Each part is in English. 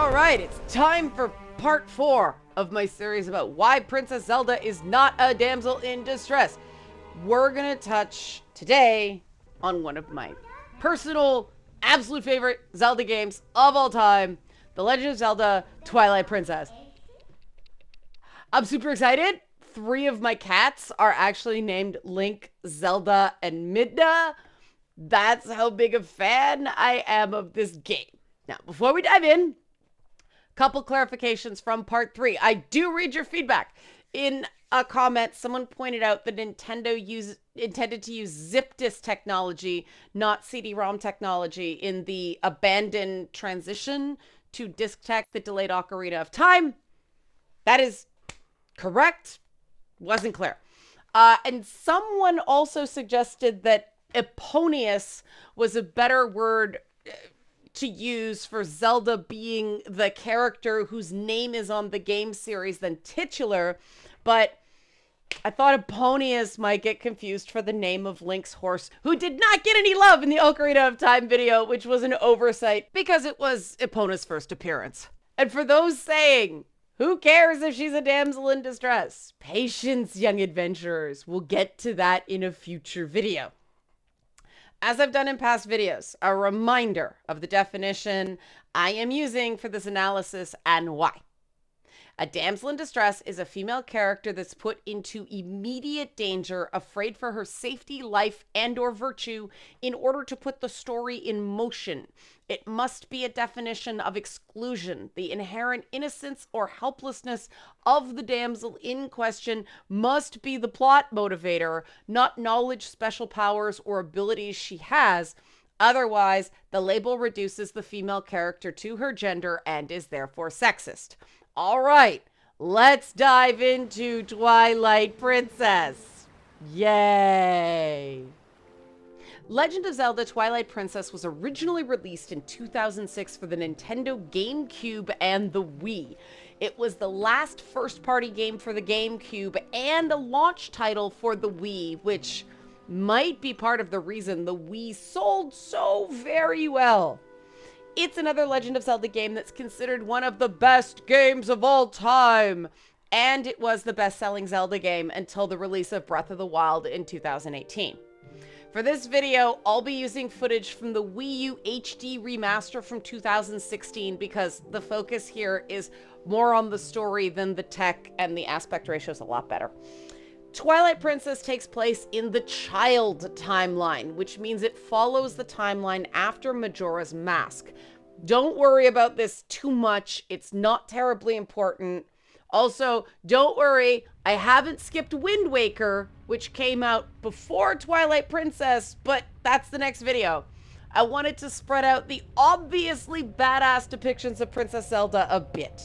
Alright, it's time for part 4 of my series about why Princess Zelda is not a damsel in distress. We're gonna touch today on one of my personal, absolute favorite Zelda games of all time, The Legend of Zelda: Twilight Princess. I'm super excited. 3 of my cats are actually named Link, Zelda, and Midna. That's how big a fan I am of this game. Now, before we dive in, couple clarifications from part 3. I do read your feedback. In a comment, someone pointed out that Nintendo intended to use zip disk technology, not CD-ROM technology, in the abandoned transition to disc tech that delayed Ocarina of Time. That is correct. Wasn't clear. And someone also suggested that Eponius was a better word to use for Zelda being the character whose name is on the game series than titular, but I thought Eponius might get confused for the name of Link's horse, who did not get any love in the Ocarina of Time video, which was an oversight because it was Epona's first appearance. And for those saying, who cares if she's a damsel in distress? Patience, young adventurers. We'll get to that in a future video. As I've done in past videos, a reminder of the definition I am using for this analysis and why. A damsel in distress is a female character that's put into immediate danger, afraid for her safety, life, and/or virtue in order to put the story in motion. It must be a definition of exclusion. The inherent innocence or helplessness of the damsel in question must be the plot motivator, not knowledge, special powers, or abilities she has. Otherwise, the label reduces the female character to her gender and is therefore sexist. All right, let's dive into Twilight Princess. Yay! Legend of Zelda: Twilight Princess was originally released in 2006 for the Nintendo GameCube and the Wii. It was the last first-party game for the GameCube and a launch title for the Wii, which might be part of the reason the Wii sold so very well. It's another Legend of Zelda game that's considered one of the best games of all time, and it was the best-selling Zelda game until the release of Breath of the Wild in 2018. For this video, I'll be using footage from the Wii U HD remaster from 2016 because the focus here is more on the story than the tech, and the aspect ratio is a lot better. Twilight Princess takes place in the child timeline, which means it follows the timeline after Majora's Mask. Don't worry about this too much. It's not terribly important. Also, don't worry, I haven't skipped Wind Waker, which came out before Twilight Princess, but that's the next video. I wanted to spread out the obviously badass depictions of Princess Zelda a bit.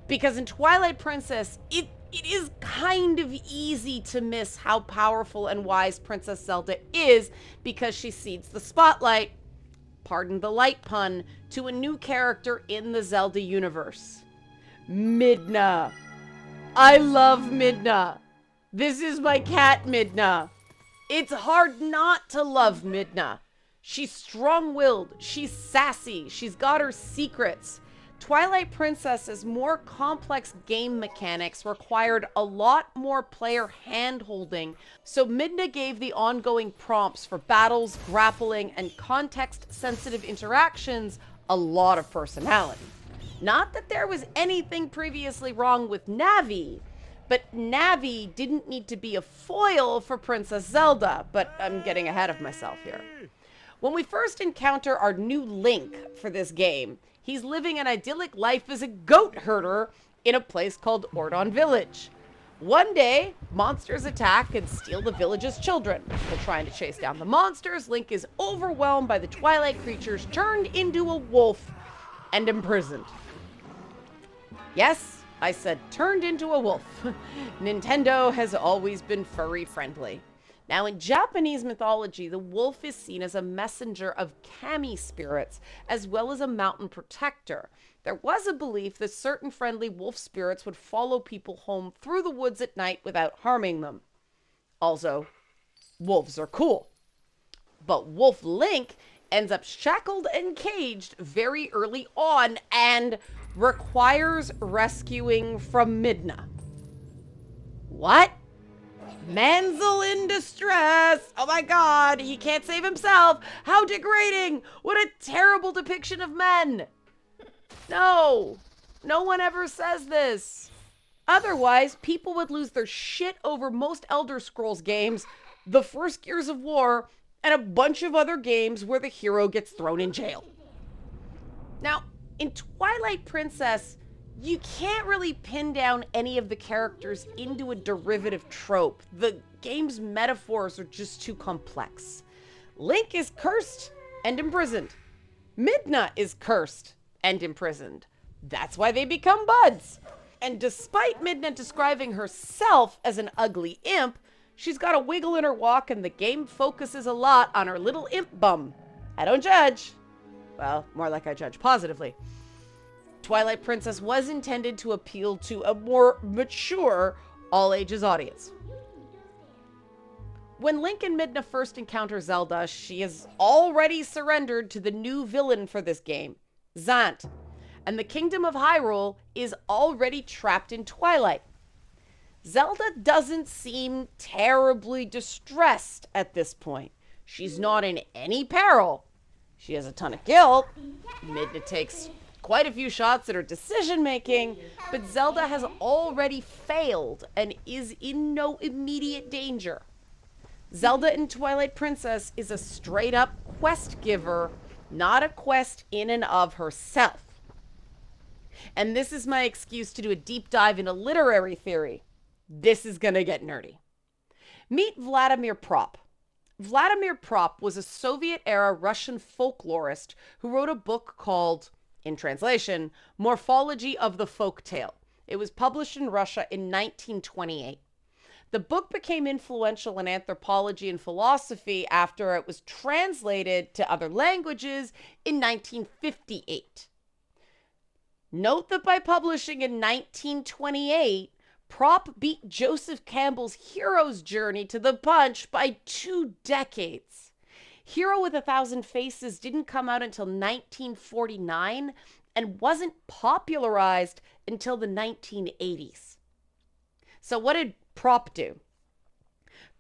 Because in Twilight Princess, it is kind of easy to miss how powerful and wise Princess Zelda is because she cedes the spotlight, pardon the light pun, to a new character in the Zelda universe. Midna. I love Midna. This is my cat, Midna. It's hard not to love Midna. She's strong-willed, she's sassy, she's got her secrets. Twilight Princess's more complex game mechanics required a lot more player hand-holding, so Midna gave the ongoing prompts for battles, grappling, and context-sensitive interactions a lot of personality. Not that there was anything previously wrong with Navi, but Navi didn't need to be a foil for Princess Zelda, but I'm getting ahead of myself here. When we first encounter our new Link for this game, he's living an idyllic life as a goat herder in a place called Ordon Village. One day, monsters attack and steal the village's children. While trying to chase down the monsters, Link is overwhelmed by the Twilight creatures, turned into a wolf, and imprisoned. Yes, I said turned into a wolf. Nintendo has always been furry friendly. Now, in Japanese mythology, the wolf is seen as a messenger of kami spirits, as well as a mountain protector. There was a belief that certain friendly wolf spirits would follow people home through the woods at night without harming them. Also, wolves are cool. But Wolf Link ends up shackled and caged very early on and requires rescuing from Midna. What? Damsel in distress. Oh my god, he can't save himself. How degrading. What a terrible depiction of men. No, no one ever says this. Otherwise, people would lose their shit over most Elder Scrolls games, the first Gears of War, and a bunch of other games where the hero gets thrown in jail. Now, in Twilight Princess, you can't really pin down any of the characters into a derivative trope. The game's metaphors are just too complex. Link is cursed and imprisoned. Midna is cursed and imprisoned. That's why they become buds. And despite Midna describing herself as an ugly imp, she's got a wiggle in her walk and the game focuses a lot on her little imp bum. I don't judge. Well, more like I judge positively. Twilight Princess was intended to appeal to a more mature, all-ages audience. When Link and Midna first encounter Zelda, she has already surrendered to the new villain for this game, Zant, and the Kingdom of Hyrule is already trapped in Twilight. Zelda doesn't seem terribly distressed at this point. She's not in any peril. She has a ton of guilt. Midna takes quite a few shots at her decision-making, but Zelda has already failed and is in no immediate danger. Zelda in Twilight Princess is a straight-up quest giver, not a quest in and of herself. And this is my excuse to do a deep dive into literary theory. This is gonna get nerdy. Meet Vladimir Propp. Vladimir Propp was a Soviet-era Russian folklorist who wrote a book called, in translation, Morphology of the Folktale. It was published in Russia in 1928. The book became influential in anthropology and philosophy after it was translated to other languages in 1958. Note that by publishing in 1928, Propp beat Joseph Campbell's hero's journey to the punch by 2 decades. Hero with 1,000 Faces didn't come out until 1949 and wasn't popularized until the 1980s. So what did Propp do?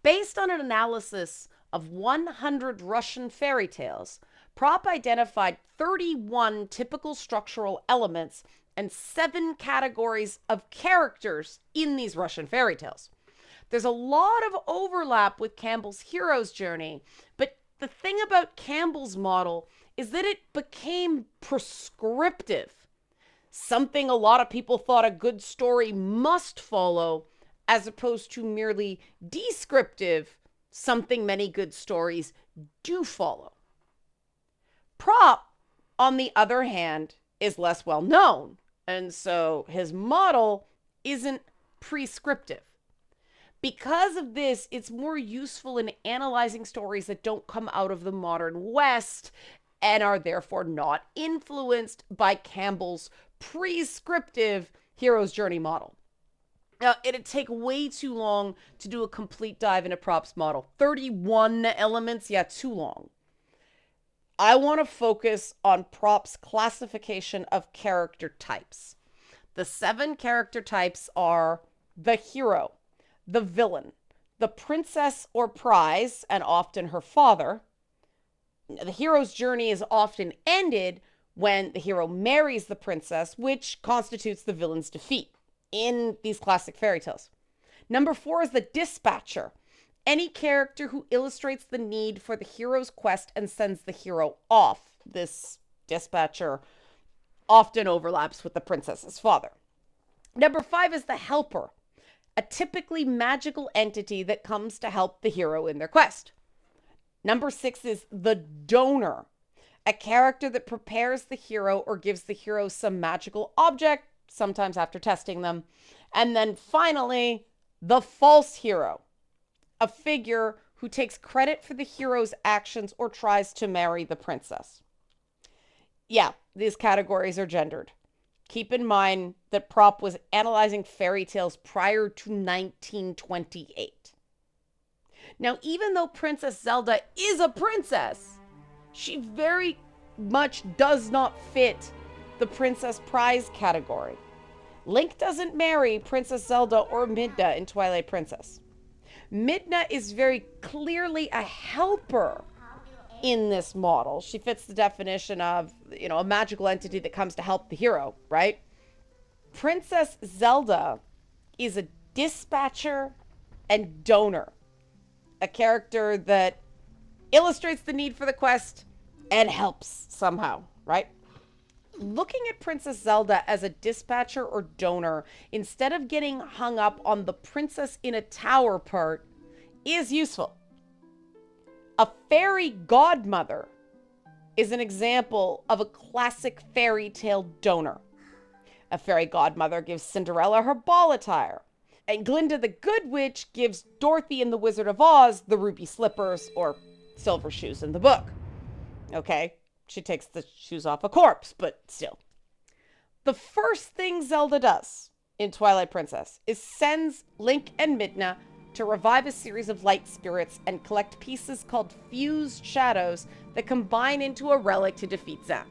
Based on an analysis of 100 Russian fairy tales, Propp identified 31 typical structural elements and 7 categories of characters in these Russian fairy tales. There's a lot of overlap with Campbell's hero's journey, but the thing about Campbell's model is that it became prescriptive, something a lot of people thought a good story must follow, as opposed to merely descriptive, something many good stories do follow. Propp, on the other hand, is less well known, and so his model isn't prescriptive. Because of this, it's more useful in analyzing stories that don't come out of the modern West and are therefore not influenced by Campbell's prescriptive hero's journey model. Now, it'd take way too long to do a complete dive into Propp's model. 31 elements, yeah, too long. I want to focus on Propp's classification of character types. The 7 character types are the hero, the villain, the princess or prize, and often her father. The hero's journey is often ended when the hero marries the princess, which constitutes the villain's defeat in these classic fairy tales. Number 4 is the dispatcher. Any character who illustrates the need for the hero's quest and sends the hero off. This dispatcher often overlaps with the princess's father. Number 5 is the helper, a typically magical entity that comes to help the hero in their quest. Number 6 is the donor, a character that prepares the hero or gives the hero some magical object, sometimes after testing them. And then finally, the false hero, a figure who takes credit for the hero's actions or tries to marry the princess. Yeah, these categories are gendered. Keep in mind that Propp was analyzing fairy tales prior to 1928. Now, even though Princess Zelda is a princess, She very much does not fit the Princess Prize category. Link doesn't marry Princess Zelda or Midna in Twilight Princess. Midna is very clearly a helper in this model. She fits the definition of, a magical entity that comes to help the hero, right? Princess Zelda is a dispatcher and donor, a character that illustrates the need for the quest and helps somehow, right? Looking at Princess Zelda as a dispatcher or donor, instead of getting hung up on the princess in a tower part, is useful. A fairy godmother is an example of a classic fairy tale donor. A fairy godmother gives Cinderella her ball attire, and Glinda the Good Witch gives Dorothy in The Wizard of Oz the ruby slippers or silver shoes in the book. Okay, she takes the shoes off a corpse, but still. The first thing Zelda does in Twilight Princess is sends Link and Midna to revive a series of light spirits and collect pieces called fused shadows that combine into a relic to defeat Zant.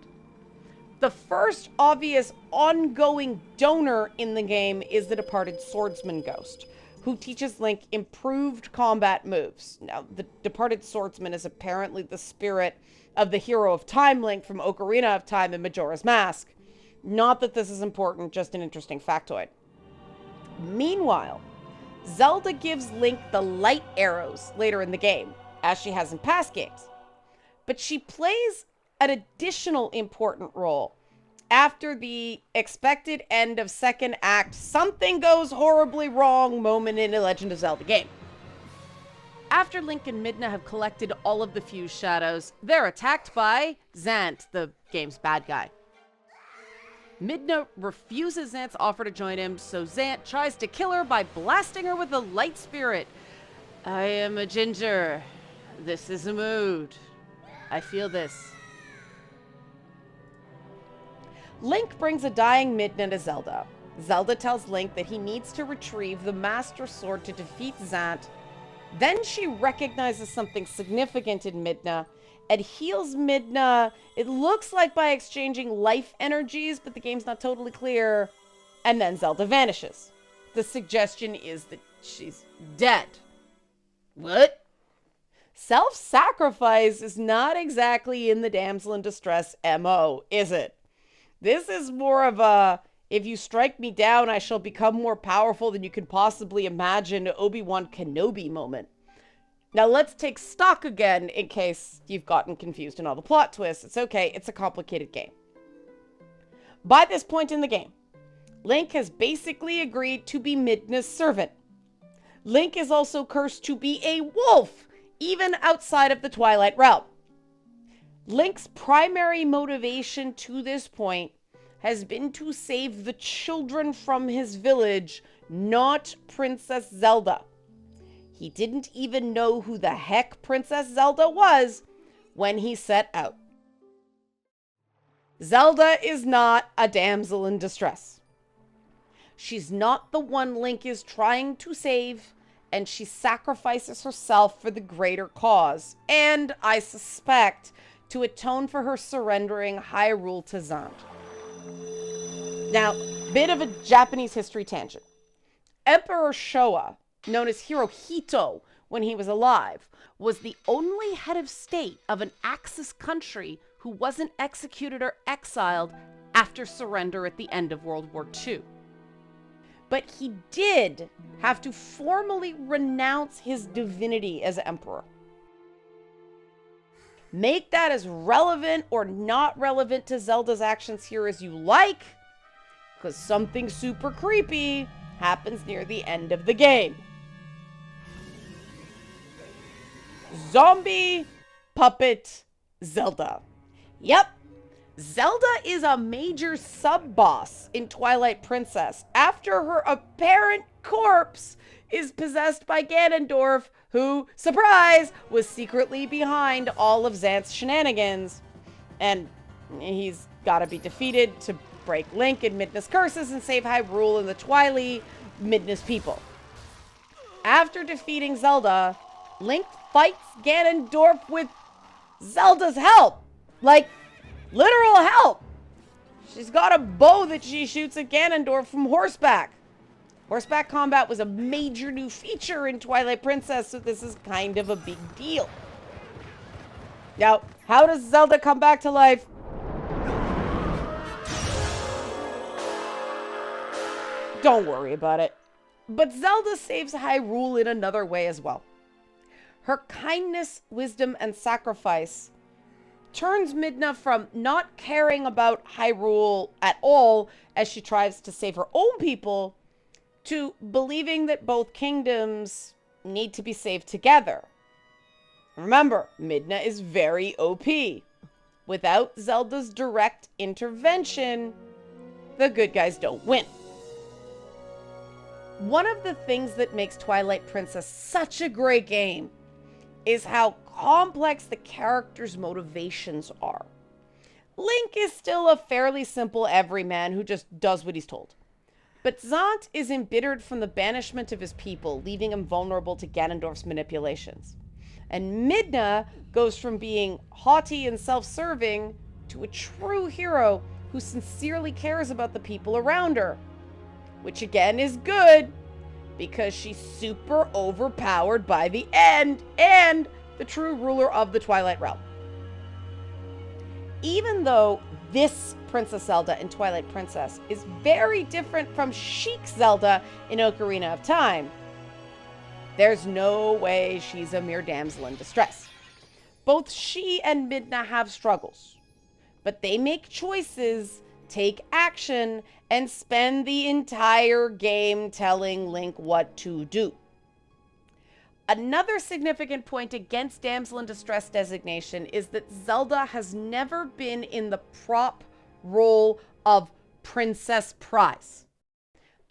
The first obvious ongoing donor in the game is the departed swordsman ghost, who teaches Link improved combat moves. Now, the departed swordsman is apparently the spirit of the hero of time Link from Ocarina of Time and Majora's Mask. Not that this is important, just an interesting factoid. Meanwhile, Zelda gives Link the light arrows later in the game, as she has in past games. But she plays an additional important role. After the expected end of second act, something goes horribly wrong moment in a Legend of Zelda game. After Link and Midna have collected all of the fused shadows, they're attacked by Zant, the game's bad guy. Midna refuses Zant's offer to join him, so Zant tries to kill her by blasting her with a light spirit. I am a ginger. This is a mood. I feel this. Link brings a dying Midna to Zelda. Zelda tells Link that he needs to retrieve the Master Sword to defeat Zant. Then she recognizes something significant in Midna and heals Midna, it looks like by exchanging life energies, but the game's not totally clear. And then Zelda vanishes. The suggestion is that she's dead. What? Self-sacrifice is not exactly in the damsel in distress MO, is it? This is more of a, if you strike me down, I shall become more powerful than you can possibly imagine, Obi-Wan Kenobi moment. Now let's take stock again in case you've gotten confused in all the plot twists. It's okay, it's a complicated game. By this point in the game, Link has basically agreed to be Midna's servant. Link is also cursed to be a wolf, even outside of the Twilight realm. Link's primary motivation to this point has been to save the children from his village, not Princess Zelda. He didn't even know who the heck Princess Zelda was when he set out. Zelda is not a damsel in distress. She's not the one Link is trying to save, and she sacrifices herself for the greater cause, and, I suspect, to atone for her surrendering Hyrule to Zant. Now, bit of a Japanese history tangent. Emperor Showa, known as Hirohito when he was alive, was the only head of state of an Axis country who wasn't executed or exiled after surrender at the end of World War II. But he did have to formally renounce his divinity as emperor. Make that as relevant or not relevant to Zelda's actions here as you like, because something super creepy happens near the end of the game. Zombie puppet Zelda. Yep, Zelda is a major sub-boss in Twilight Princess after her apparent corpse is possessed by Ganondorf, who, surprise, was secretly behind all of Zant's shenanigans. And he's gotta be defeated to break Link and Midna's curses and save Hyrule and the Twilight, Midna's people. After defeating Zelda, Link fights Ganondorf with Zelda's help. Like, literal help. She's got a bow that she shoots at Ganondorf from horseback. Horseback combat was a major new feature in Twilight Princess, so this is kind of a big deal. Now, how does Zelda come back to life? Don't worry about it. But Zelda saves Hyrule in another way as well. Her kindness, wisdom, and sacrifice turns Midna from not caring about Hyrule at all as she tries to save her own people to believing that both kingdoms need to be saved together. Remember, Midna is very OP. Without Zelda's direct intervention, the good guys don't win. One of the things that makes Twilight Princess such a great game is how complex the characters' motivations are. Link is still a fairly simple everyman who just does what he's told. But Zant is embittered from the banishment of his people, leaving him vulnerable to Ganondorf's manipulations. And Midna goes from being haughty and self-serving to a true hero who sincerely cares about the people around her. Which again is good, because she's super overpowered by the end and the true ruler of the Twilight Realm. Even though this Princess Zelda in Twilight Princess is very different from Chic Zelda in Ocarina of Time, there's no way she's a mere damsel in distress. Both she and Midna have struggles, but they make choices, take action, and spend the entire game telling Link what to do. Another significant point against damsel in distress designation is that Zelda has never been in the prop role of Princess Prize.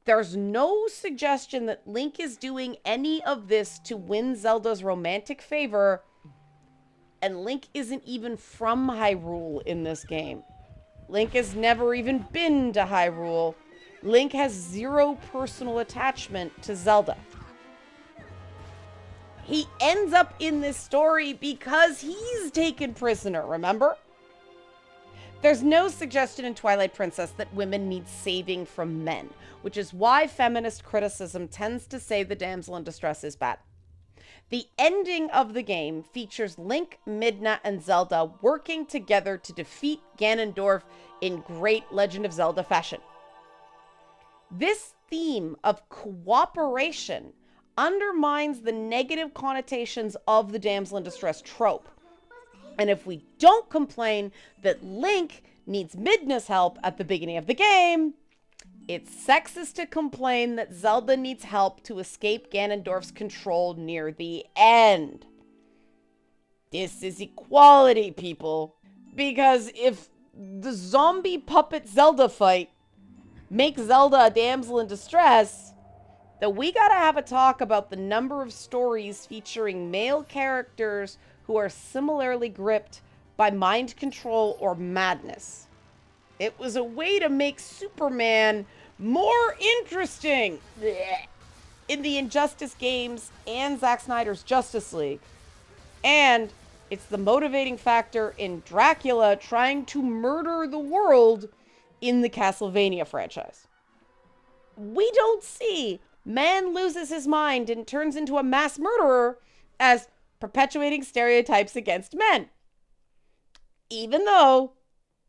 There's no suggestion that Link is doing any of this to win Zelda's romantic favor, and Link isn't even from Hyrule in this game. Link has never even been to Hyrule. Link has zero personal attachment to Zelda. He ends up in this story because he's taken prisoner, remember? There's no suggestion in Twilight Princess that women need saving from men, which is why feminist criticism tends to say the damsel in distress is bad. The ending of the game features Link, Midna, and Zelda working together to defeat Ganondorf in great Legend of Zelda fashion. This theme of cooperation undermines the negative connotations of the damsel in distress trope. And if we don't complain that Link needs Midna's help at the beginning of the game, it's sexist to complain that Zelda needs help to escape Ganondorf's control near the end. This is equality, people. Because if the zombie puppet Zelda fight makes Zelda a damsel in distress, then we gotta have a talk about the number of stories featuring male characters who are similarly gripped by mind control or madness. It was a way to make Superman more interesting in the Injustice games and Zack Snyder's Justice League. And it's the motivating factor in Dracula trying to murder the world in the Castlevania franchise. We don't see man loses his mind and turns into a mass murderer as perpetuating stereotypes against men. Even though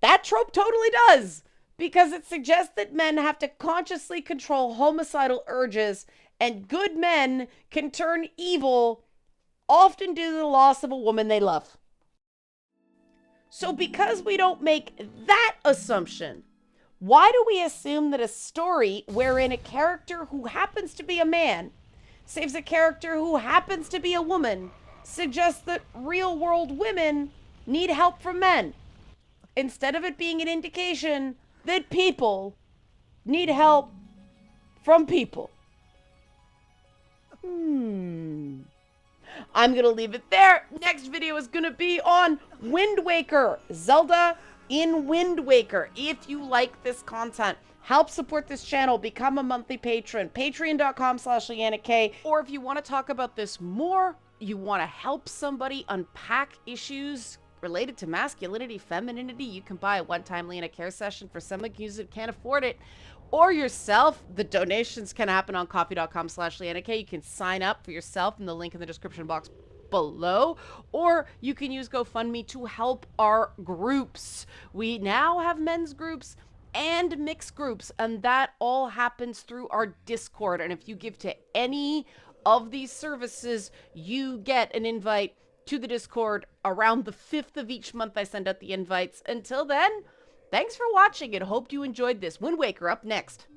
that trope totally does, because it suggests that men have to consciously control homicidal urges and good men can turn evil, often due to the loss of a woman they love. So because we don't make that assumption, why do we assume that a story wherein a character who happens to be a man saves a character who happens to be a woman suggests that real-world women need help from men, instead of it being an indication that people need help from people? I'm going to leave it there. Next video is going to be on Wind Waker. Zelda in Wind Waker. If you like this content, help support this channel. Become a monthly patron. Patreon.com/LeannaK. Or if you want to talk about this more, you want to help somebody unpack issues related to masculinity, femininity. You can buy a one-time Leanna care session for someone who can't afford it, or yourself. The donations can happen on coffee.com/LeannaK. You can sign up for yourself in the link in the description box below, or you can use GoFundMe to help our groups. We now have men's groups and mixed groups, and that all happens through our Discord. And if you give to any of these services, you get an invite to the Discord around the 5th of each month. I send out the invites. Until then, thanks for watching and hope you enjoyed this. Wind Waker up next.